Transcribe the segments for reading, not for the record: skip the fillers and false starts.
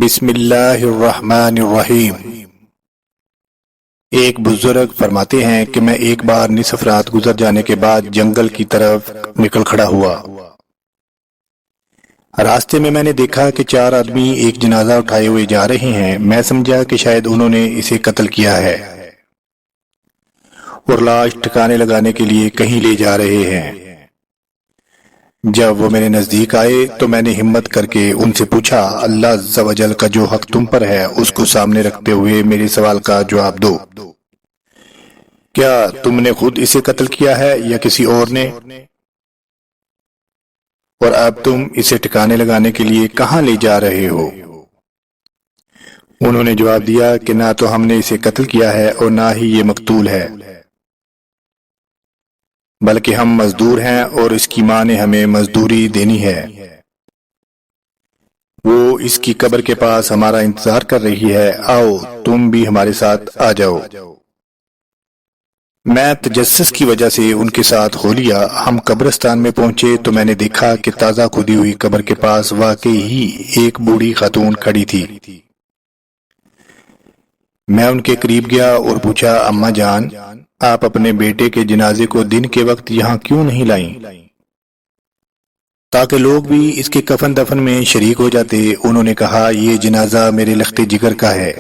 بسم اللہ الرحمن الرحیم۔ ایک بزرگ فرماتے ہیں کہ میں ایک بار نصف رات گزر جانے کے بعد جنگل کی طرف نکل کھڑا ہوا۔ راستے میں نے دیکھا کہ 4 آدمی ایک جنازہ اٹھائے ہوئے جا رہے ہیں۔ میں سمجھا کہ شاید انہوں نے اسے قتل کیا ہے اور لاش ٹھکانے لگانے کے لیے کہیں لے جا رہے ہیں۔ جب وہ میرے نزدیک آئے تو میں نے ہمت کر کے ان سے پوچھا، اللہ عز و جل کا جو حق تم پر ہے اس کو سامنے رکھتے ہوئے میرے سوال کا جواب دو، کیا تم نے خود اسے قتل کیا ہے یا کسی اور نے؟ اور اب تم اسے ٹھکانے لگانے کے لیے کہاں لے جا رہے ہو؟ انہوں نے جواب دیا کہ نہ تو ہم نے اسے قتل کیا ہے اور نہ ہی یہ مقتول ہے، بلکہ ہم مزدور ہیں اور اس کی ماں نے ہمیں مزدوری دینی ہے۔ وہ اس کی قبر کے پاس ہمارا انتظار کر رہی ہے، آؤ تم بھی ہمارے ساتھ آ جاؤ۔ میں تجسس کی وجہ سے ان کے ساتھ ہو لیا۔ ہم قبرستان میں پہنچے تو میں نے دیکھا کہ تازہ کھودی ہوئی قبر کے پاس واقعی ہی ایک بوڑھی خاتون کھڑی تھی۔ میں ان کے قریب گیا اور پوچھا، اماں جان، آپ اپنے بیٹے کے جنازے کو دن کے وقت یہاں کیوں نہیں لائیں تاکہ لوگ بھی اس کے کفن دفن میں شریک ہو جاتے؟ انہوں نے کہا، یہ جنازہ میرے لخت جگر کا ہے۔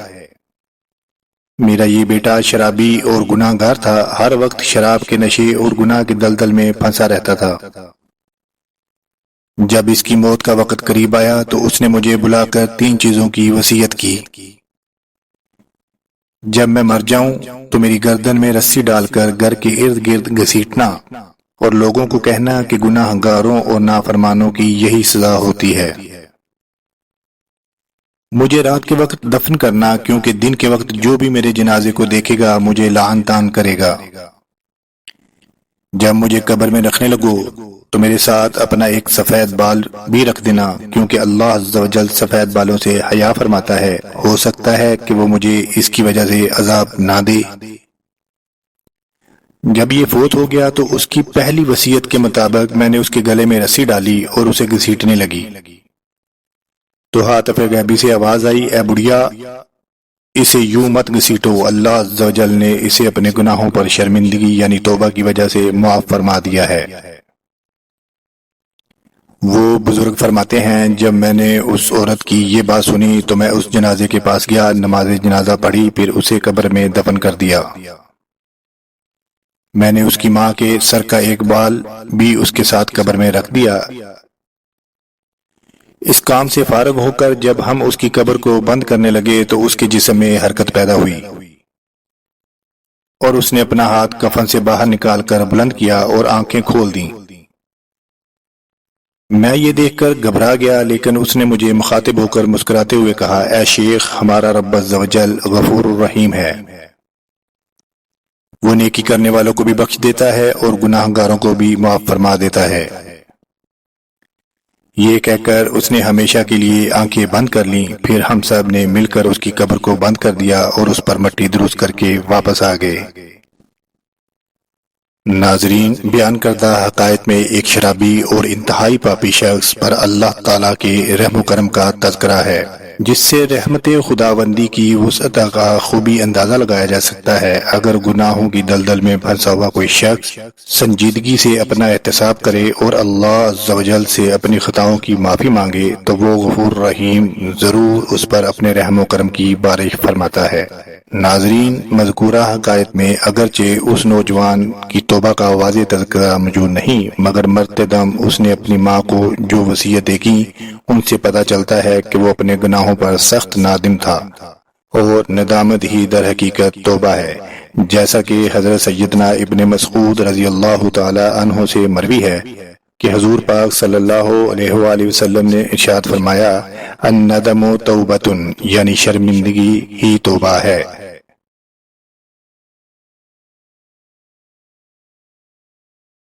میرا یہ بیٹا شرابی اور گناہ گار تھا، ہر وقت شراب کے نشے اور گناہ کے دلدل میں پھنسا رہتا تھا۔ جب اس کی موت کا وقت قریب آیا تو اس نے مجھے بلا کر 3 چیزوں کی وصیت کی۔ جب میں مر جاؤں تو میری گردن میں رسی ڈال کر گھر کے ارد گرد گھسیٹنا اور لوگوں کو کہنا کہ گناہ گاروں اور نافرمانوں کی یہی سزا ہوتی ہے۔ مجھے رات کے وقت دفن کرنا، کیونکہ دن کے وقت جو بھی میرے جنازے کو دیکھے گا مجھے لعن طعن کرے گا۔ جب مجھے قبر میں رکھنے لگو تو میرے ساتھ اپنا ایک سفید بال بھی رکھ دینا، کیونکہ اللہ عز و جل سفید بالوں سے حیا فرماتا ہے، ہو سکتا ہے کہ وہ مجھے اس کی وجہ سے عذاب نہ دے۔ جب یہ فوت ہو گیا تو اس کی پہلی وصیت کے مطابق میں نے اس کے گلے میں رسی ڈالی اور اسے گھسیٹنے لگی تو ہاتف غیبی سے آواز آئی، اے بڑھیا، اسے یوں مت گھسیٹو، اللہ عز و جل نے اسے اپنے گناہوں پر شرمندگی یعنی توبہ کی وجہ سے معاف فرما دیا ہے۔ وہ بزرگ فرماتے ہیں، جب میں نے اس عورت کی یہ بات سنی تو میں اس جنازے کے پاس گیا، نماز جنازہ پڑھی، پھر اسے قبر میں دفن کر دیا۔ میں نے اس کی ماں کے سر کا ایک بال بھی اس کے ساتھ قبر میں رکھ دیا۔ اس کام سے فارغ ہو کر جب ہم اس کی قبر کو بند کرنے لگے تو اس کے جسم میں حرکت پیدا ہوئی اور اس نے اپنا ہاتھ کفن سے باہر نکال کر بلند کیا اور آنکھیں کھول دیں۔ میں یہ دیکھ کر گھبرا گیا، لیکن اس نے مجھے مخاطب ہو کر مسکراتے ہوئے کہا، اے شیخ، ہمارا رب عز و جل غفور الرحیم ہے، وہ نیکی کرنے والوں کو بھی بخش دیتا ہے اور گناہ گاروں کو بھی معاف فرما دیتا ہے۔ یہ کہہ کر اس نے ہمیشہ کے لیے آنکھیں بند کر لیں، پھر ہم سب نے مل کر اس کی قبر کو بند کر دیا اور اس پر مٹی درست کر کے واپس آ گئے۔ ناظرین، بیان کردہ حقائق میں ایک شرابی اور انتہائی پاپی شخص پر اللہ تعالیٰ کے رحم و کرم کا تذکرہ ہے، جس سے رحمت خداوندی کی وسعت کا خوبی اندازہ لگایا جا سکتا ہے۔ اگر گناہوں کی دلدل میں پھنسا ہوا کوئی شخص سنجیدگی سے اپنا احتساب کرے اور اللہ عز و جل سے اپنی خطاؤں کی معافی مانگے تو وہ غفور رحیم ضرور اس پر اپنے رحم و کرم کی بارش فرماتا ہے۔ ناظرین، مذکورہ حقائق میں اگرچہ اس نوجوان کی توبہ کا واضح تذکرہ موجود نہیں، مگر مرتے دم اس نے اپنی ماں کو جو وصیتیں کی ان سے پتہ چلتا ہے کہ وہ اپنے گناہوں پر سخت نادم تھا اور ندامت ہی در حقیقت توبہ ہے، جیسا کہ حضرت سیدنا ابن مسعود رضی اللہ تعالی عنہ سے مروی ہے کہ حضور پاک صلی اللہ علیہ وآلہ وسلم نے ارشاد فرمایا، الندم توبۃ، یعنی شرمندگی ہی توبہ ہے۔